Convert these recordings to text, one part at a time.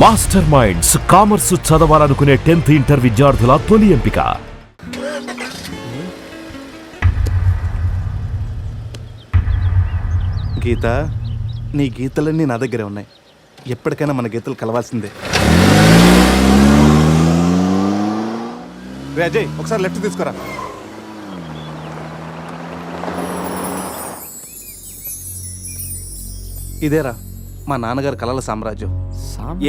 Master minds commerce చదవాలనుకునే 10th inter విద్యార్థుల తొలి ఎంపిక. గీత, నీ గీతలన్నీ నా దగ్గరే ఉన్నాయి. ఎప్పటికైనా మన గీతలు కలవాల్సిందే. అజయ్, ఒకసారి లెఫ్ట్ తీసుకురా. ఇదేరా మా నాన్నగారు కలల సామ్రాజ్యం.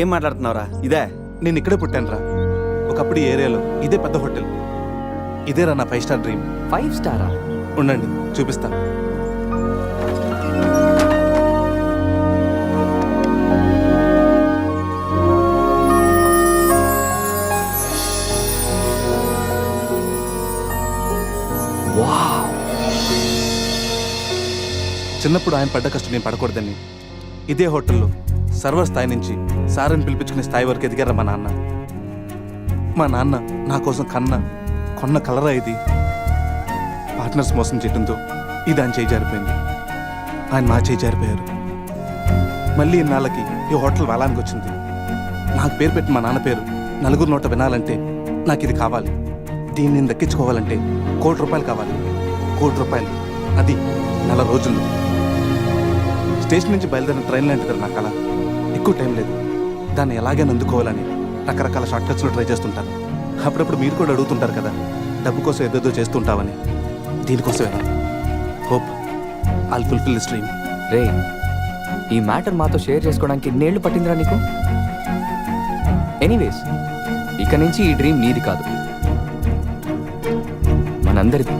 ఏం మాట్లాడుతున్నావురా? ఇదే నేను ఇక్కడే పుట్టాను రా. ఒకప్పుడు ఈ ఏరియాలో ఇదే పెద్ద హోటల్. ఇదేరా నా 5 స్టార్ డ్రీమ్. 5 స్టారా? ఉండండి, చూపిస్తాను. చిన్నప్పుడు ఆయన పడ్డ కష్టం నేను పడకూడదని ఇదే హోటల్లో సర్వర్ స్థాయి నుంచి సారని పిలిపించుకునే స్థాయి వరకు ఎదిగారా మా నాన్న. మా నాన్న నా కోసం కొన్న కలరా ఇది. పార్ట్నర్స్ మోసం చేయడంతో ఇది ఆయన చేయి జారిపోయింది. ఆయన మా చేయి జారిపోయారు. మళ్ళీ ఇన్నాళ్ళకి ఈ హోటల్ వేలానికి వచ్చింది. నాకు పేరు పెట్టి మా నాన్న పేరు నలుగురు నోట వినాలంటే నాకు ఇది కావాలి. దీన్ని నేను దక్కించుకోవాలంటే ₹1,00,00,000 కావాలి. ₹1,00,00,000, అది 4 రోజుల్లో. స్టేషన్ నుంచి బయలుదేరిన ట్రైన్ లాంటిది నా కళ. ఎక్కువ టైం లేదు, దాన్ని ఎలాగైనా అందుకోవాలని రకరకాల షార్ట్ కట్స్లో ట్రై చేస్తుంటాను. అప్పుడప్పుడు మీరు కూడా అడుగుతుంటారు కదా, డబ్బు కోసం ఏదేదో చేస్తుంటావని. దీనికోసమేనా? Hope I'll fulfil this dream. రే, ఈ మ్యాటర్ మాతో షేర్ చేసుకోవడానికి ఎన్నేళ్ళు పట్టిందిరా నీకు? ఎనీవేస్, ఇక నుంచి ఈ డ్రీమ్ నీది కాదు, మనందరిది.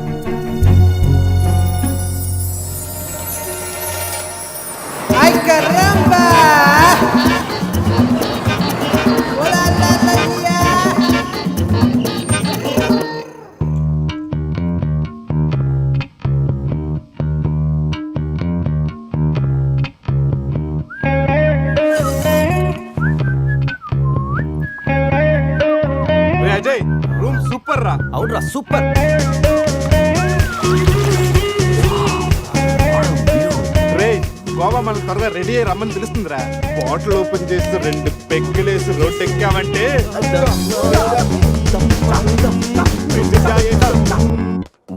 ¡Ay, caramba! ¡Hola, la, la, la! Ajay, room super రా. అవునరా, సూపర్. గోవా మనం త్వరగా రెడీ అయ్యి రమ్మని తెలుస్తుందిరా. బాటిల్ ఓపెన్ చేస్తూ 2 పెగ్గులేసి రోడ్ ఎక్కామంటే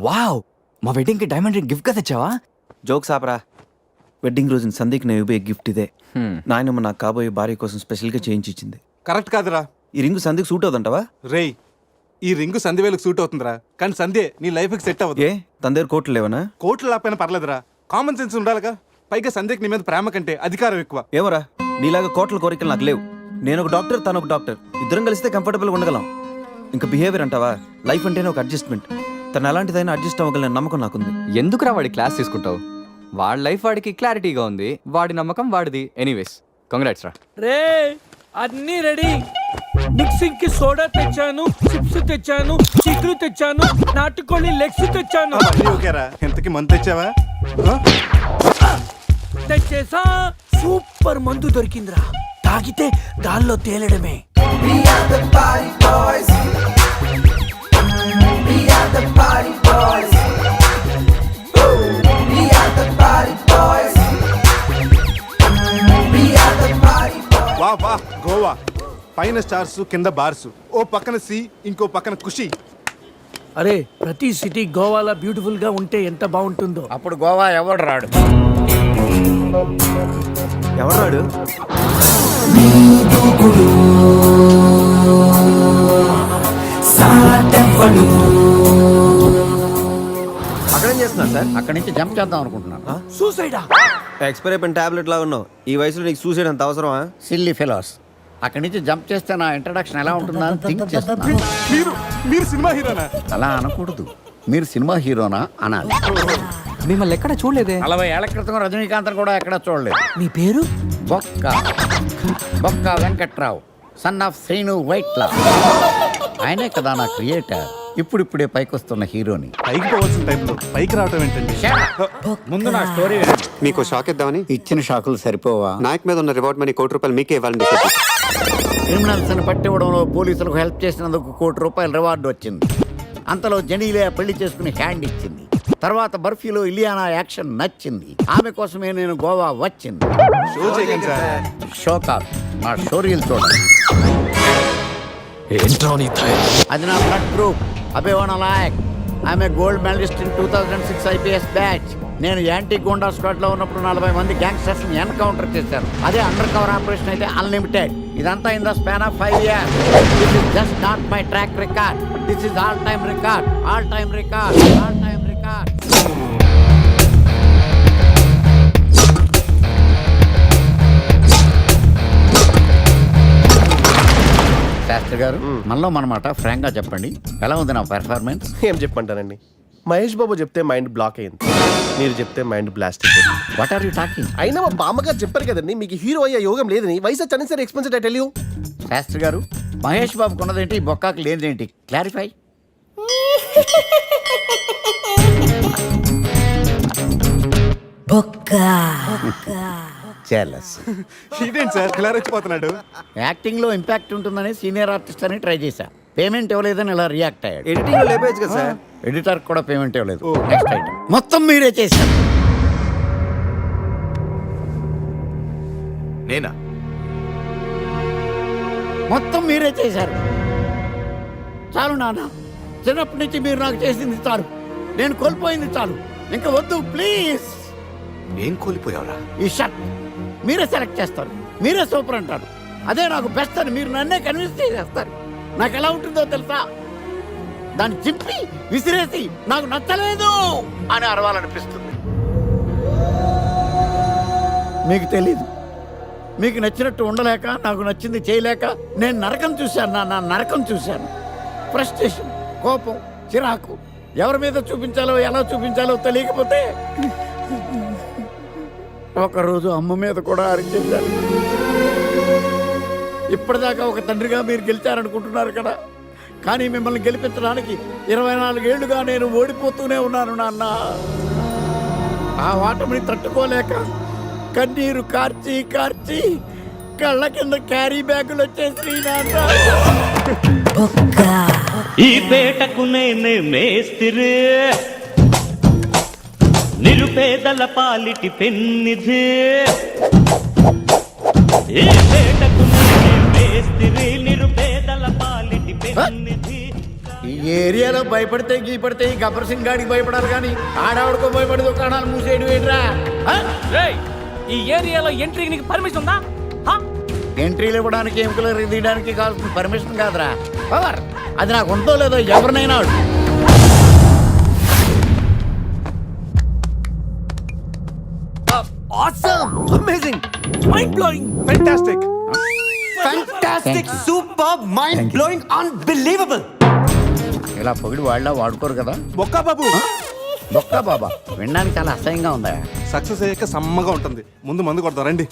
వావ్, మా వెడ్డింగ్ కి డైమండ్ రింగ్ గిఫ్ట్ గా తెచ్చావా? జోక్స్ ఆపరా. వెడ్డింగ్ రోజున సందీక్ నేను ఇవ్వబోయే గిఫ్ట్ ఇదే. నాయనమ్మ నాకు కాబోయే భార్య కోసం స్పెషల్గా చేయించి ఇచ్చింది. కరెక్ట్ కాదురా. ఈ రింగు సందీక్ సూట్ అవుతుంటావా? రేయ్, ఈ రింగు సంధ్యవేలకు సూట్ అవుతుందిరా, కానీ సంధ్య నీ లైఫ్కి సెట్ అవ్వదు. ఏ, తన దగ్గర కోట్లు లేవనా? కోట్లు లేకపోయినా పర్లేదురా, కామన్ సెన్స్ ఉండాలిగా. పైగా సంధ్యకి నీ మీద ప్రేమ కంటే అధికారం ఎక్కువ. ఏమరా, నీలాగా కోట్ల కోరికలు నాకు లేవు. నేను ఒక డాక్టర్, తను ఒక డాక్టర్. ఇద్దరం కలిస్తే కంఫర్టబుల్గా ఉండగలం. ఇంకా బిహేవియర్ అంటావా? లైఫ్ అంటేనే ఒక అడ్జస్ట్మెంట్. తను ఎలాంటిదైనా అడ్జస్ట్ అవ్వగల నమ్మకం నాకుంది. ఎందుకురా వాడి క్లాస్ తీసుకుంటావు? వాడి లైఫ్ వాడికి క్లారిటీగా ఉంది, వాడి నమ్మకం వాడిది. ఎనీవేస్, కంగ్రాట్స్ రా. రే, అన్నీ రెడీ. మిక్సింగ్ కి సోడా తెచ్చాను, చిప్స్ తెచ్చాను, చిక్కులు తెచ్చాను, నాటుకోళ్ళి లెగ్స్ తెచ్చాను. ఓకేరా, ఎంతకి మంత్ తెచ్చావా? తెచ్చేసా. సూపర్ మందు దొరికిందిరా, తాగితే గాల్లో తేలడమే. వా వా, గోవా పైన స్టార్స్, కింద బార్స్. ఓ పక్కన సీ, ఇంకో పక్కన ఖుషి. అరే, ప్రతి సిటీ గోవాలో బ్యూటిఫుల్ గా ఉంటే ఎంత బాగుంటుందో. అప్పుడు గోవా ఎవడు రాడు. ఎవరు రాడు? అక్కడేం చేస్తున్నా సార్? అక్కడి నుంచి జంప్ చేద్దాం అనుకుంటున్నాను. సూసైడా? ఎక్స్పైర్ అయిపోయిన టాబ్లెట్ లా ఉన్నావు. ఈ వయసులో నీకు సూసైడ్ అంత అవసరమా? Silly fellows. అక్కడి నుంచి జంప్ చేస్తే నా ఇంట్రడక్షన్ ఎలా ఉంటుందా అని థింక్ చేస్తున్నాను. మీరు సినిమా హీరోనా? అలా అనకూడదు, మీరు సినిమా హీరోనా అనాలి. మిమ్మల్ని ఎక్కడ చూడలేదే. 40 ఏళ్ల క్రితం రజనీకాంత్ కూడా ఎక్కడ చూడలేదు. మీ పేరు? బొక్క వెంకట్రావు, సన్ ఆఫ్ శ్రీను వైట్లా. ఆయనే కదా నా క్రియేటర్. ఇప్పుడిప్పుడే పైకొస్తున్న హీరోని. పైకి పోవాల్సిన టైంలో పైకి రావటం ఏంటండి? ముందు నా స్టోరీ మీకు షాక్ ఇద్దామని. ఇచ్చిన షాకులు సరిపోవా? నాయక్ మీద ఉన్న రివార్డ్ మనీ ₹1,00,00,000 మీకే ఇవ్వాలని డిసైడ్ చేశాను. క్రిమినల్స్ ని పట్టివ్వడంలో పోలీసులకు హెల్ప్ చేసినందుకు ₹1,00,00,000 రివార్డు వచ్చింది. అంతలో జనీలే పెళ్లి చేసుకుని హ్యాండ్ ఇచ్చింది. తర్వాత బర్ఫీలో ఇలియానా యాక్షన్ నచ్చింది. ఆమె కోసమే నేను గోవా వచ్చింది. షో చేయకండి సార్. షో కాదు, నా షోరీలు చూడండి. అది నా blood group. Abhivana Layak. I'm a gold medalist in 2006 IPS batch. నేను యాంటీ గోండా స్క్వాడ్ లో ఉన్నప్పుడు 40 మంది గ్యాంగ్స్టర్స్ ని ఎన్కౌంటర్ చేశాను. అదే అండర్ కవర్ ఆపరేషన్ అయితే అన్లిమిటెడ్. ఇదంతా in the span of 5 years. This is just not my track record. This is all time record. All time record. All time record. Shastri garu, మనలో మనమాట Frank గా చెప్పండి, ఎలా ఉంది నా పెర్ఫార్మెన్స్? ఏం చెప్పంటానండి, మహేష్ బాబు చెప్తే మైండ్ బ్లాక్ అయింది, మీరు చెప్తే మైండ్ బ్లాస్ట్ అయిపోయింది. What are you talking? అయినా మా బామ్మగారు చెప్పారు కదండి మీకు హీరో అయ్యే యోగం లేదని. వయసు వచ్చాను sir expensive I tell you. Shastri garu, Mahesh బాబుకు ఉన్నదేంటి, బొక్కాకు లేనిదేంటి? క్లారిఫై. చెలస్. ఇదేంటి సార్ ఇలా రెచ్చిపోతున్నాడు? యాక్టింగ్ లో ఇంపాక్ట్ ఉంటుందని సీనియర్ ఆర్టిస్ట్ అని ట్రై చేశా. పేమెంట్ ఇవ్వలేదని ఇలా రియాక్ట్ అయ్యాడు. ఎడిటింగ్ లో లేపేయచ్చు కదా సార్. ఎడిటర్ కూడా పేమెంట్ ఇవ్వలేదు. Next item. మొత్తం మీరే చేశారు. నేనా? మొత్తం మీరే చేశారు. చాలు నాన్న, చిన్నప్పటి నుంచి మీరు నాకు చేసింది చాలు. నేను కోల్పోయింది చాలు. ఇంకా వద్దు ప్లీజ్. ఏం కోల్పోయావురా? ఈ షర్ట్ మీరే సెలెక్ట్ చేస్తారు, మీరే సూపర్ అంటారు. అదే నాకు బెస్ట్ అని మీరు నన్నే కన్విన్స్ చేసేస్తారు. నాకు ఎలా ఉంటుందో తెలుసా? దాన్ని చింపి విసిరేసి నాకు నచ్చలేదు అని అరవాలనిపిస్తుంది. మీకు తెలీదు, మీకు నచ్చినట్టు ఉండలేక, నాకు నచ్చింది చేయలేక నేను నరకం చూశాను. నా నరకం చూశాను. ఫ్రస్ట్రేషన్, కోపం, చిరాకు, ఎవరి మీద చూపించాలో ఎలా చూపించాలో తెలియకపోతే ఒకరోజు అమ్మ మీద కూడా అరిచేశాను. ఇప్పటిదాకా ఒక తండ్రిగా మీరు గెలిచారనుకుంటున్నారు కదా, కానీ మిమ్మల్ని గెలిపించడానికి 24 ఏళ్లుగా నేను ఓడిపోతూనే ఉన్నాను నాన్న. ఆ ఓటమిని తట్టుకోలేక కన్నీరు కార్చి కార్చి కళ్ళ కింద క్యారీ బ్యాగులు వచ్చేసి నాన్న. ఈ పేటకు నేనే మేస్తిరి, నిరుపేదల పాలిటి పెన్నిధి. ఈ పేటకు నేనే మేస్తిరి, నిరుపేదల పాలిటి పెన్నిధి. ఈ ఏరియాలో భయపడితే గీపడితే ఈ గబ్బర్ సింగ్ గాడికి భయపడాలి కానీ ఆడవాడికో భయపడి దుకాణాలు మూసేయడం ఏంట్రా? ఈ ఏరియాలో ఎంట్రీకి నీకు పర్మిషన్ ఉందా? ఎంట్రీలు ఇవ్వడానికి, ఎముకలు తీయడానికి కావాల్సిన పర్మిషన్ కాదురా, పవర్. అది నాకు ఉందో లేదో ఎవరినైనా అడుగు. Awesome, amazing, mind blowing, fantastic, fantastic, super, mind blowing, unbelievable. ఇలా పొగిడి వాళ్ళ వాడుకోరు కదా. బొక్కా బాబు. బొక్కా బాబా వినడానికి చాలా అసహ్యంగా ఉందా? సక్సెస్ అయ్యాక సమ్మగా ఉంటుంది. ముందు మందు కొడతాం రండి.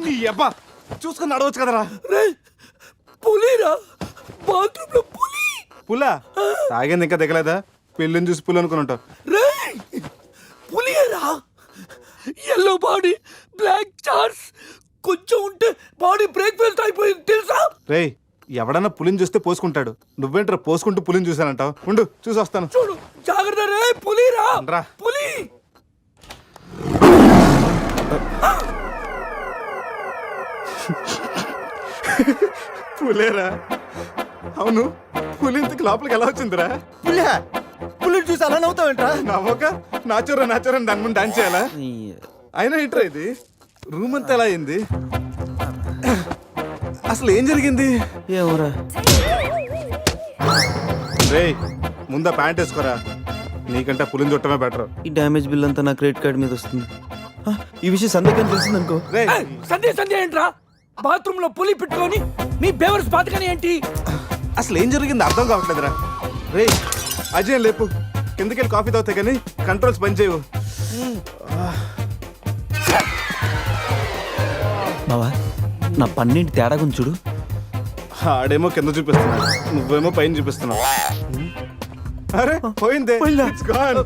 నీ అబ్బా చూసుకుని నడవచ్చు కదరా. పులిరా, బాత్రూమ్ లో పులి. పులా తాగింది ఇంకా దిగలేదా? పెళ్ళిని చూసి పులి అనుకుని ఉంటావు. పులిరా, ఎల్లో బాడీ, బ్లాక్ చార్స్, కొంచెం ఉంటే బాడీ బ్రేక్ఫాస్ట్ అయిపోయింది తెలుసా? రేయ్, ఎవడన్నా పులిని చూస్తే పోసుకుంటాడు. నువ్వేంట్రా పోసుకుంటూ పులిని చూసానంటావు? ఉండు చూసి వస్తాను. చూడు జాగ్రత్త రే, పులిరా, రా. పులి. పులేరా? అవును, పులి ఇంతకు లోపలికి ఎలా వచ్చిందిరా? పులి చూసి అలా నవ్వుతావేంట్రా? నవ్వక నాచురా నాచురా దాని ముందు డాన్స్ చేయాలా? అయినా ఏంట్రా ఇది రూమ్ అంతా ఎలా అయింది అసలు ఏం జరిగింది ఏమోరా. రే ముందా ప్యాంట్ వేసుకోరా నీకంటే పులిని చుట్టమే బెటర్ ఈ డ్యామేజ్ బిల్ అంతా నా క్రెడిట్ కార్డ్ మీద వస్తుంది. ఆ, ఈ విషయం సందేహం తెలిసిందనుకో. రే సంధ్య ఏంట్రా బాత్రూమ్ లో పులి పెట్టుకొని మీ బేవర్స్ బాతకని ఏంటి? అసలు ఏం జరిగింది అర్థం కావట్లేదురా రే అజయ్ లేపు కిందకెళ్ళి కాఫీ తాగుతాయి కానీ కంట్రోల్స్ పని చేయవు బావా నా పన్నెండు తేడా గురించి చూడు. ఆడేమో కింద చూపిస్తున్నాడు నువ్వేమో పైన చూపిస్తున్నావు అరే పోయిందే It's gone.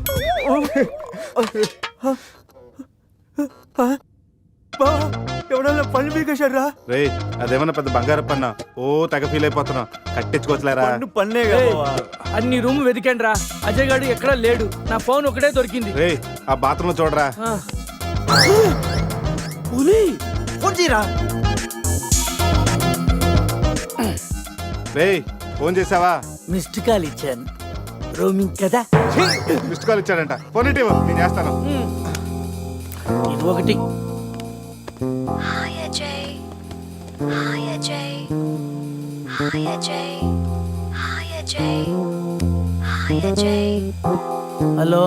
ఎవడన్నా పళ్ళు పీకేశాడ్రా? రేయ్ అదేమన్నా పెద్ద బంగారు పన్న ఓ తెగ ఫీల్ అయిపోతున్నావు కట్టించుకోవచ్చులేరా పన్నే అన్ని రూమ్ వెతికాను రా అజయ్ గాడు ఎక్కడా లేడు నా ఫోన్ ఒకటే దొరికింది. రేయ్ ఆ బాత్రూమ్ చూడరా పులి ఫోన్ చేయరా. రేయ్ ఫోన్ చేసావా మిస్డ్ కాల్ ఇచ్చాను రోమింగ్ కదా. మిస్డ్ కాల్ ఇచ్చాడంట ఫోన్ ఇటు నేను చేస్తాను ఇది ఒకటి. Hi Ajay. Hi Ajay. Hi Ajay. Hi Ajay. Hi Ajay. Hello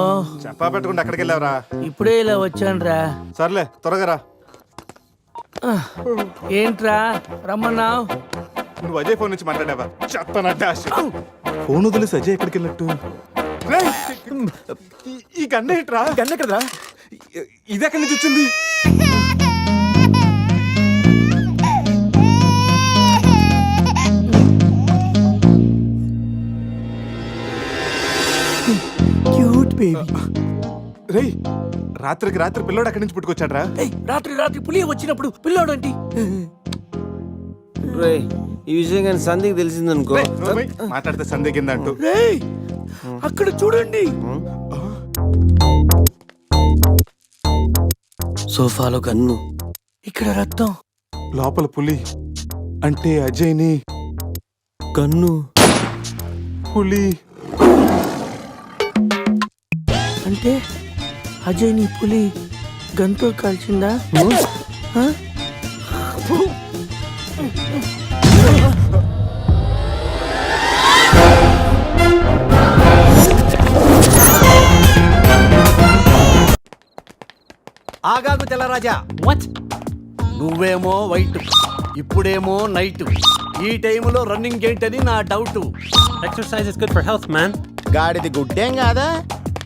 చెప్పా పెట్టుకుంటే అక్కడికి వెళ్ళావరా ఇప్పుడే ఇలా వచ్చాను రా. సర్లే త్వరగా రా ఏంట్రా రమ్మన్నావు? నువ్వు అజయ్ ఫోన్ నుంచి మాట్లాడావా చెప్పనట్టు ఫోన్ వదిలేసి అజయ్ ఎక్కడికి వెళ్ళట్టు రేయ్, ఈ గన్న ఏంట్రా గన్న కదరా. ఇది ఎక్కడి నుంచి వచ్చింది క్యూట్ బేబీ. రేయ్ రాత్రికి రాత్రి పిల్లోడు అక్కడి నుంచి పుట్టుకొచ్చాడ్రా రాత్రి పులి వచ్చినప్పుడు పిల్లోడు ఏంటి? రే ఈ విషయం కానీ సంధికి తెలిసిందనుకో. మాట్లాడితే సందేహిందంటూ రేయ్ అక్కడ చూడండి. సోఫాలో గన్ను, ఇక్కడ రక్తం. లోపల పులి అంటే అజయ్ని గన్ను, పులి అంటే అజయ్ నీ పులి గంతో కాల్చిందా? ఆ? ఆగాగు తెల్లరాజా. వాట్? నువ్వేమో వైట్ ఇప్పుడేమో నైట్. ఈ టైంలో రన్నింగ్ ఏంటని నా doubt. Exercise is good for health man. గాడిది గుడ్డేం కాదా?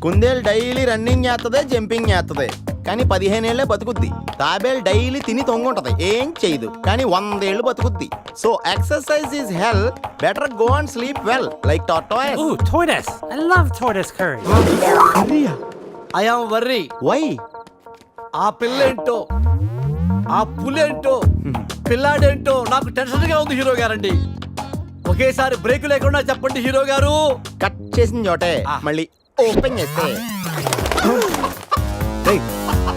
కుందేలు డైలీ రన్నింగ్ చేస్తుంది, జంపింగ్ చేస్తుంది, కానీ 15 ఏళ్లే బతుకుద్ది. తాబేలు డైలీ తిని తొంగుంటది, ఏం చేయదు, కానీ 100 ఏళ్ళు బతుకుద్ది. So exercise is hell. Better go and sleep well like tortoise. Ooh, tortoise. I love tortoise curry. I am worry. Why? ఆ పిల్లేంటో, ఆ పులేంటో, పిల్లాడేంటో నాకు టెన్షన్ గా ఉంది హీరో గారండి. ఒకేసారి బ్రేక్ లేకుండా చెప్పండి హీరో గారు. కట్ చేసిన చోటే మళ్ళీ ఓపెన్ చేస్తే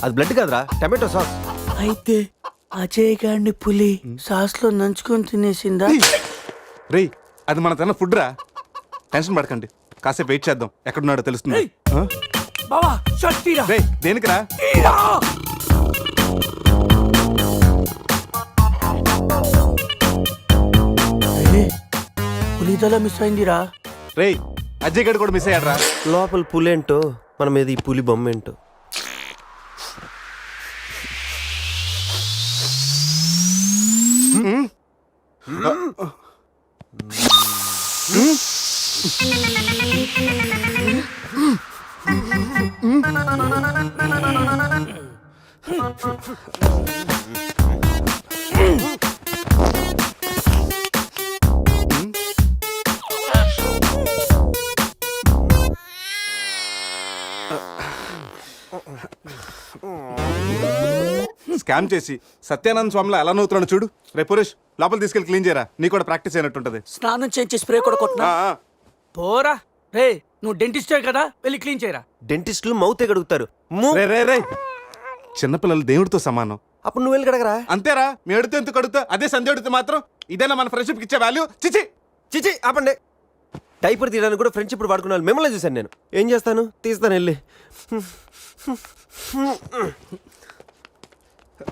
అది బ్లడ్ కదరా, టమాటో సాస్. అయితే అజయ్ గారిని పులి సాస్ లో నంచుకొని తినేసిందా? రేయ్ అది మన తన ఫుడ్ రా టెన్షన్ పడకండి కాసేపు వెయిట్ చేద్దాం ఎక్కడున్నాడో తెలుస్తుంది బావా షర్ట్ తీరా. రేయ్ దేనికి రా తీరా. పులిదల మిస్ అయిందిరా. రేయ్ అజయ్ గడ్ కూడా మిస్ అయ్యాడ్రా లోపల పులేంటో మన మీద ఈ పులి బొమ్మ ఏంటో. స్కామ్ చేసి సత్యానంద స్వామిలో ఎలా నవ్వుతున్నాడు చూడు. రేపు పురేష్ లోపల తీసుకెళ్ళి క్లీన్ చేయరా నీ కూడా ప్రాక్టీస్ అయినట్టుంటది. స్నానం చేయించి స్ప్రే కూడా కొట్టినా పోరా. రే నువ్వు డెంటిస్టే కదా, వెళ్ళి క్లీన్ చేయరా. డెంటిస్టులు మౌత్ కడుగుతారు. రే రే రే చిన్నపిల్లలు దేవుడితో సమానం. అప్పుడు నువ్వు వెళ్ళి కడగరా. అంతేరా మీ అడితే ఎందుకు అడుగుతా అదే సంధ్య అడిగితే మాత్రం ఇదేనా మన ఫ్రెండ్షిప్ ఇచ్చే వాల్యూ? చిచి చిచి ఆపండి. టైపర్ తీయడానికి కూడా ఫ్రెండ్షిప్ వాడుకున్నాను. మిమ్మల్ని చూశాను నేను. ఏం చేస్తాను, తీస్తాను వెళ్ళి. రే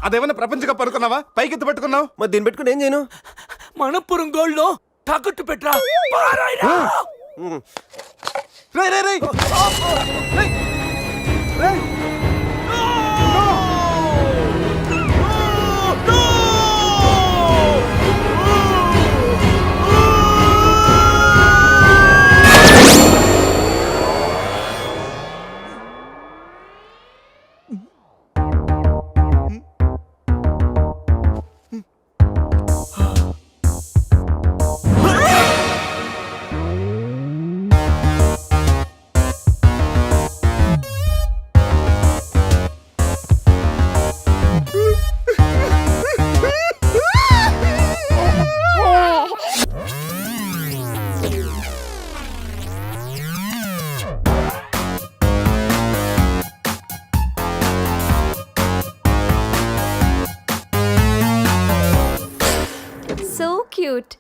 అదేమన్నా ప్రపంచ కప్ అనుకున్నావా పైకి ఎత్తు పట్టుకున్నావు? మరి దీన్ని పెట్టుకుని ఏం చేయను? మనపురం గోల్డ్ లో తాకట్టు పెట్టరా పారాయిరా. రే రే రే రేయ్! రేయ్! So cute.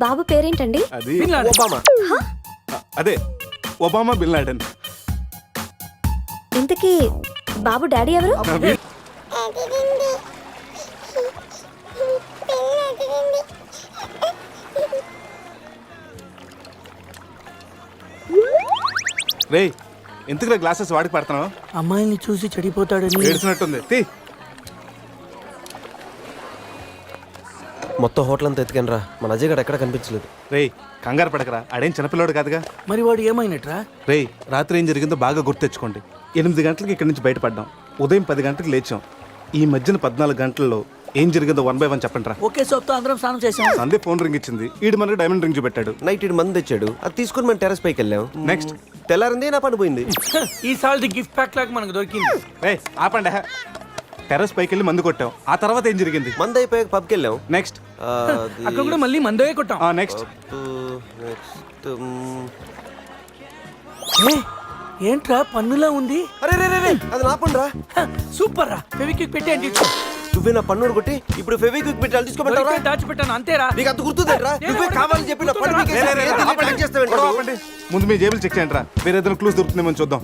బాబు పేరేంటండి? అది బిన్ లాడెన్. ఒబామా. అదే ఒబామా బిన్ లాడెన్. ఇంతకీ బాబు డాడీ ఎవరు? రే ఎందుకు గ్లాసెస్ వాడికి పడుతున్నావు? అమ్మాయిని చూసి చెడిపోతాడని. ఏడ్చినట్టుంది. తీ. మొత్తం హోటల్ అంతా ఎత్తుకాను రా, మన అజయ్ గడ ఎక్కడ కనిపించలేదు. రేయ్ కంగారు పడకరా, ఆడేం చిన్నపిల్లోడు కాదుగా. మరి వాడు ఏమైనట్రా? రేయ్ రాత్రి ఏం జరిగిందో బాగా గుర్తెచ్చుకోండి. 8 గంటలకి ఇక్కడి నుంచి బయటపడ్డాం, ఉదయం 10 గంటలకు లేచాం. ఈ మధ్యన 14 గంటల్లో ఏం జరిగిందో 1 by 1 చెప్పండి రా. ఒకే సోప్తో అందరం స్నానం చేసాం. సందే ఫోన్ రింగ్ ఇచ్చింది, ఈడు మనకి డైమండ్ రింగ్ చూపెట్టాడు. నైట్ ఇటు మంది తెచ్చాడు, అది తీసుకుని మనం టెర్రస్ పైకి వెళ్ళాం. నెక్స్ట్ తెల్లారింది నా పని పోయింది. ఈ సాల్ది గిఫ్ట్ ప్యాక్ లాగా మనకు దొరికింది. రేయ్ ఆపండి. టెర్రస్ పైకి వెళ్ళి మందు కొట్టాం. ఆ తర్వాత ఏం జరిగింది? మంది అయిపోయాక పబ్కి వెళ్ళాం. నెక్స్ట్ అక్కడ కూడా మళ్ళీ మందే కొట్టాం. నెక్స్ట్ ఏ, ఏంట్రా పన్నులా ఉంది? అరే రే రే రే, అది నా పని రా. సూపర్ రా. ఫెవిక్విక్ పెట్టి అంటించు. నువ్వే నా పన్ను కొట్టి ఇప్పుడు ఫెవిక్విక్ పెట్టి తీసుకోమంటారా? దొరికితే దాచిపెట్టాను అంతేరా. నీకు అంత గుర్తుందేట్రా? నువ్వే కావాలని చెప్పి నా పన్ను పీకేసి ఏది నీ ప్లాన్ చేస్తావేంట్రా నువ్వు? ఆపండి. ముందు మీ జేబులు చెక్ చేయండి రా, వేరే ఏదైనా క్లూస్ దొరుకుతుందేమో చూద్దాం.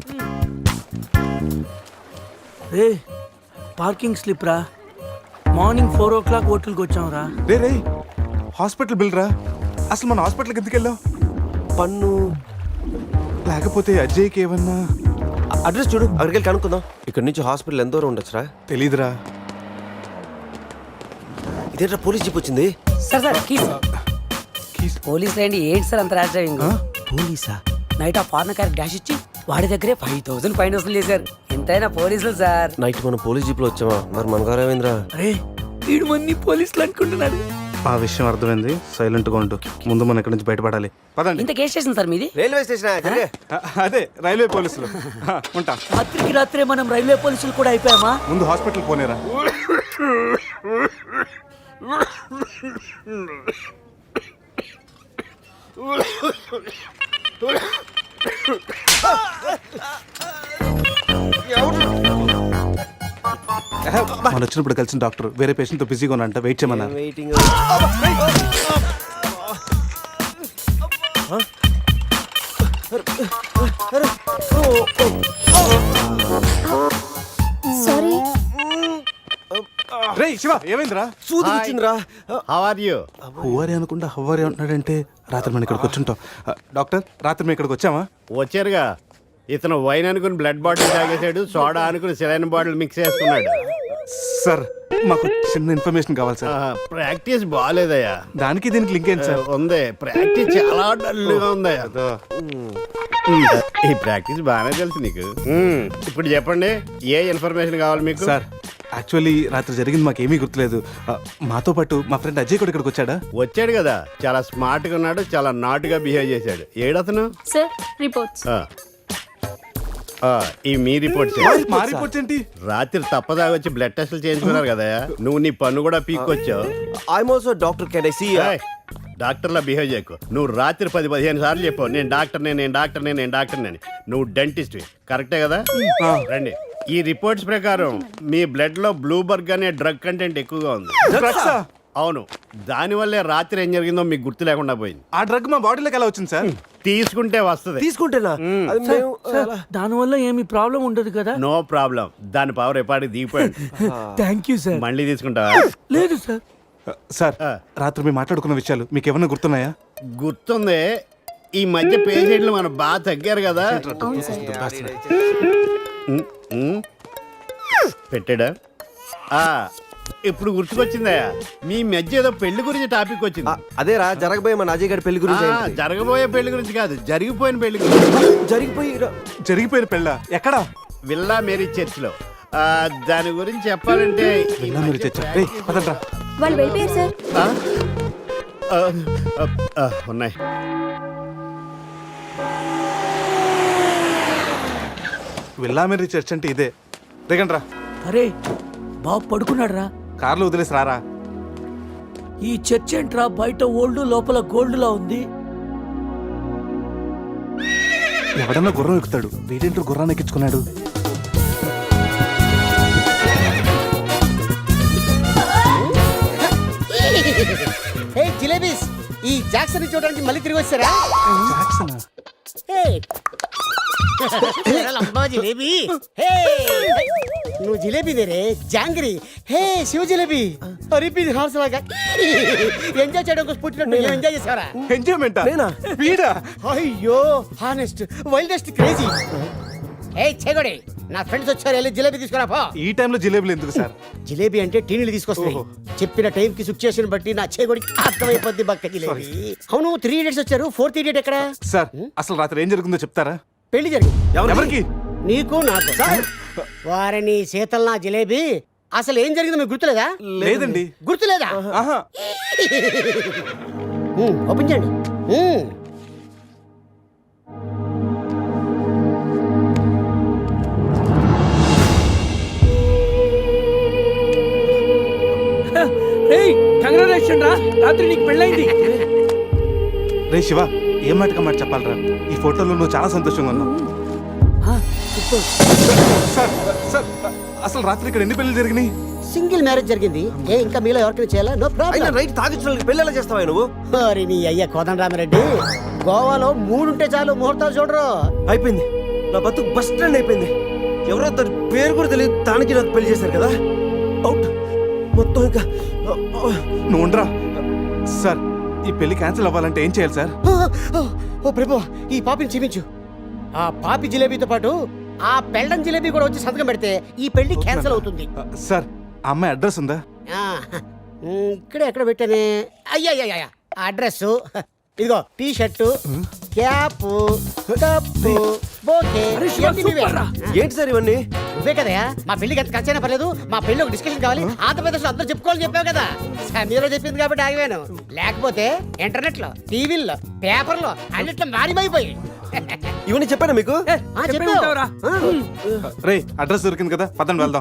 రే పార్కింగ్ స్లిప్ రా. మార్నింగ్ 4 o'clock హోటల్కి వచ్చాం రా. రే రే హాస్పిటల్ బిల్ రా. అసలు మన హాస్పిటల్కి ఎందుకు వెళ్ళాం? పన్ను లేకపోతే అజయ్కి ఏమన్నా అడ్రస్ చూడు, అక్కడికి వెళ్ళి కనుక్కుందాం. ఇక్కడ నుంచి హాస్పిటల్ ఎంత దూరం ఉండొచ్చురా? తెలీదురా. ఇదేంట్రా పోలీస్ జీప్ వచ్చింది? Sir sir keys. పోలీసులు ఏంటి సార్ అంత ర్యాష్ డ్రైవింగ్? పోలీసా? నైట్ ఆ ఫారెన్ కార్ డాష్ ఇచ్చి వాడి దగ్గరే 5,000 ఫైన్ వసూలు చేశారు. ఎంతైనా పోలీసులు సార్. నైట్ మనం పోలీస్ జీప్ లో వచ్చామా? మరి మన గారు ఏమైందిరా? రే వీడు మన్ని పోలీసులు అనుకుంటున్నాడు. ఆ విషయం అర్థమైంది, సైలెంట్ గా ఉంటూ ముందు మనం ఇక్కడి నుంచి బయటపడాలి. పదండి. ఇంత కేసు స్టేషన్ సార్ మీది? Railway station. అదే రైల్వే పోలీసులు. ఉంటా. రాత్రికి రాత్రే మనం రైల్వే పోలీసులు కూడా అయిపోయామా? ముందు హాస్పిటల్ పోనేరా. మనం వచ్చినప్పుడు కలిసిన డాక్టర్ వేరే పేషెంట్ తో బిజీగా ఉన్నంట, వెయిట్ చేయమన్నారు. వెయిటింగ్. సారీ. రే శివ ఏమైందిరా? సూది వచ్చిందిరా. How are you? హువారి అనుకుంటా హువారి అంటున్నాడంటే రాత్రి మనం ఇక్కడికి వచ్చుంటాం. డాక్టర్ రాత్రి మేము ఇక్కడికి వచ్చామా? వచ్చారుగా. ఇతను వైన్ అనుకుని బ్లడ్ బాటిల్ తాగేశాడు, సోడా అనుకుని సెలైన్ బాటిల్ మిక్స్ చేసుకున్నాడు. సార్ మాకు చిన్న ఇన్ఫర్మేషన్ కావాలి సార్. ప్రాక్టీస్ బాగాలేదయ్యా. దానికి దీనికి లింక్ ఏంటి సార్? ఉంది, ప్రాక్టీస్ చాలా డల్గా ఉందయ్యా. ఈ ప్రాక్టీస్ బాగానే తెలుసు నీకు. ఇప్పుడు చెప్పండి, ఏ ఇన్ఫర్మేషన్ కావాలి మీకు? సార్ యాక్చువల్లీ రాత్రి జరిగింది మాకేమీ గుర్తులేదు. మాతో పాటు మా ఫ్రెండ్ అజయ్ కూడా ఇక్కడికి వచ్చాడా? వచ్చాడు కదా, చాలా స్మార్ట్ గా ఉన్నాడు, చాలా నాటుగా బిహేవ్ చేశాడు. ఏడతను? Sir reports. ఈ మీ రిపోర్ట్స్. మా రిపోర్ట్స్ ఏంటి? రాత్రి తప్పదాగా వచ్చి బ్లడ్ టెస్ట్లు చేయించుకున్నారు కదా, నువ్వు నీ పన్ను కూడా పీక్కొచ్చావు. I'm also doctor. Can I see? డాక్టర్లా బిహేవ్ చేయకు. నువ్వు రాత్రి 10-15 సార్లు చెప్పావు నేను డాక్టర్నే, నేను డాక్టర్నే, నేను డాక్టర్నే అని. నువ్వు డెంటిస్ట్, కరెక్టే కదా? రండి. ఈ రిపోర్ట్స్ ప్రకారం మీ బ్లడ్ లో బ్లూబర్గ్ అనే డ్రగ్ కంటెంట్ ఎక్కువగా ఉంది. అవును, దానివల్లే రాత్రి ఏం జరిగిందో మీకు గుర్తు లేకుండా పోయింది. ఆ డ్రగ్ మా బాడీలోకి ఎలా వచ్చింది సార్? తీసుకుంటే వస్తుంది. తీసుకుంటేనా? అది మేము దానివల్ల ఏమి ప్రాబ్లం ఉండదు కదా? No problem. దాని పవర్ ఎప్పటికి దిగిపోయింది. Thank you sir. మళ్ళీ తీసుకుంటావా? లేదు సార్. సార్ రాత్రి మేము మాట్లాడుకున్న విషయాలు మీకు ఏమైనా గుర్తున్నాయా? గుర్తుంది. ఈ మధ్య పేషెంట్లు మనం బాగా తగ్గారు కదా. ఉమ్. పెట్టాడా? ఇప్పుడు గుర్తుకొచ్చిందా? మీ మధ్య ఏదో పెళ్లి గురించి టాపిక్ వచ్చింది. అదేరా జరగబోయే మన అజయ్ గారి పెళ్లి గురించి. జరగబోయే పెళ్లి గురించి కాదు, జరిగిపోయిన పెళ్లి గురించి. జరిగిపోయిన పెళ్ళ ఎక్కడా? విల్లా మేరీ చర్చ్ లో. దాని గురించి చెప్పాలంటే వెళ్ళా మీరు తెచ్చా. రేయ్, పదండ్రా. వాళ్ళు వెళ్ళిపోయారు సార్. ఉన్నాయి. వెళ్ళా మీరు చర్చ్ అంటే ఇదే. దిగండ్రా. అరే బాబు పడుకున్నాడు రా. కార్లో వదిలేసి రారా. ఈ చర్చ్ ఏంట్రా బయట ఓల్డ్ లోపల గోల్డ్ లా ఉంది. ఎవడన్నా గుర్రం ఎక్కుతాడు, వీడేంటో గుర్రాన్ని ఎక్కించుకున్నాడు. జిలేబీస్, ఈ జాక్సన్ చూడడానికి మళ్ళీ తిరిగి వచ్చారా? జాక్సనా? జిలేబీ, నువ్వు జిలేబీ దేరే జాంగ్రీ. హే శివ జిలేబీ, రిపీట్ హార్స్ లాగా ఎంజాయ్ చేయడం కోసం పుట్టినట్టు ఎంజాయ్ చేసావరా? ఎంజాయ్మెంట్ వీడా? అయ్యో హానెస్ట్ వైల్డెస్ట్ క్రేజీ. ఏ చెగొడి, నా ఫ్రెండ్స్ వచ్చారు, వెళ్ళి జిలేబీ తీసుకురా పో. ఈ టైంలో జిలేబులు ఎందుకు సార్? జిలేబీ అంటే టీనీలు తీసుకొస్తాయి. చెప్పిన టైం కి సిచ్యుయేషన్ బట్టి నా చేగొడికి అర్థమైపోద్ది బక్క జిలేబీ. అవును, 3 idiots వచ్చారు, 4th idiot ఎక్కడ? సార్ అసలు రాత్రి ఏం జరుగుతుందో చెప్తారా? పెళ్లి జరిగింది. ఎవరికి? నీకు నాకు. వారిని శీతల్ నా జిలేబీ. అసలు ఏం జరిగిందో మీకు గుర్తులేదా? లేదండి. గుర్తులేదా? ఆహా. ఓపెన్ చేయండి. కంగ్రాచులేషన్ రా, రాత్రి నీకు పెళ్ళైంది. రే శివ, ఏం మాటగా మాట చెప్పాలరా? ఈ ఫోటోలో నువ్వు చాలా సంతోషంగా ఉన్నావు. సార్ సార్ అసలు రాత్రి ఇక్కడ ఎన్ని పెళ్లి జరిగినాయి? సింగిల్ మ్యారేజ్ జరిగింది. ఏ ఇంకా మీలో ఎవరికైనా చేయాలా? No problem. రైట్ తాగించిన పెళ్లి ఎలా చేస్తావా నువ్వు? మరి నీ అయ్యా కోదండరామిరెడ్డి, గోవాలో 3 ఉంటే చాలు, ముహూర్తాలు చూడరు. అయిపోయింది, నా బతుకు బస్ స్టాండ్ అయిపోయింది. ఎవరో తన పేరు కూడా తెలియదు, దానికి నాకు పెళ్లి చేశారు కదా. అవుట్ మొత్తం. ఇంకా నువ్వు ఉండరా. సార్ ఈ పెళ్లి క్యాన్సిల్ అవ్వాలంటే ఏం చేయాలి సార్? ఓ ప్రభు, ఈ పాపిని క్షమించు. ఆ పాపి జిలేబీతో పాటు ఆ పెళ్ళం జిలేబీ కూడా వచ్చి సంతకం పెడితే ఈ పెళ్లి క్యాన్సిల్ అవుతుంది. సార్ ఆ అమ్మాయి అడ్రస్ ఉందా? ఇక్కడే ఎక్కడ పెట్టానే? అయ్యా అడ్రస్ ఇదిగో. T shirt, cap, cup, bouquet. ఏంటి సార్ ఇవన్నీ? నువ్వే కదయా మా పెళ్లికి ఎంత ఖర్చైనా పర్లేదు, మా పెళ్లి ఒక డిస్కషన్ కావాలి, ఆంధ్రప్రదేశ్ లో అందరూ చెప్పుకోవాలని చెప్పావు కదా. సమీరో చెప్పింది కాబట్టి ఆగిపోయాను. లేకపోతే ఇంటర్నెట్ లో, టీవీల్లో, పేపర్లో అన్నిట్లో మారిపోయి. ఇవన్నీ చెప్పాను మీకు. చెప్పావు. రే అడ్రస్ దొరికింది కదా, పదండి వెళ్దాం.